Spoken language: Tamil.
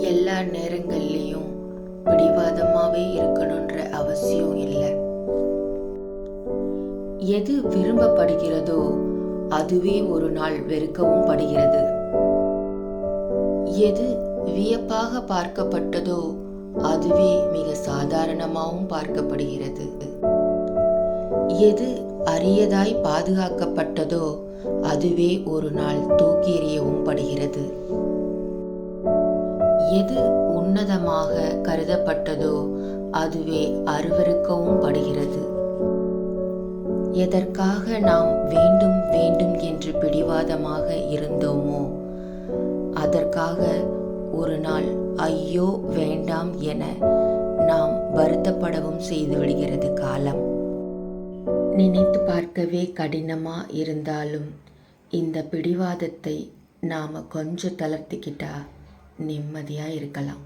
எல்லா நேரங்கள்லேயும் பிடிவாதமாகவே இருக்கணுன்ற அவசியம் இல்லை. எது விரும்பப்படுகிறதோ அதுவே ஒரு நாள் வெறுக்கவும் படுகிறது. எது வியப்பாக பார்க்கப்பட்டதோ அதுவே மிக சாதாரணமாகவும் பார்க்கப்படுகிறது. எது அரியதாய் பாதுகாக்கப்பட்டதோ அதுவே ஒரு நாள் தூக்கி எறியவும் படுகிறது. எது உன்னதமாக கருதப்பட்டதோ அதுவே அருவருக்கவும் படுகிறது. எதற்காக நாம் வேண்டும் வேண்டும் என்று பிடிவாதமாக இருந்தோமோ அதற்காக ஒரு நாள் ஐயோ வேண்டாம் என நாம் வருத்தப்படவும் செய்து விடுகிறது காலம். நினைத்து பார்க்கவே கடினமா இருந்தாலும் இந்த பிடிவாதத்தை நாம கொஞ்சம் தளர்த்திக்கிட்டா நிம்மதியா இருக்கலாம்.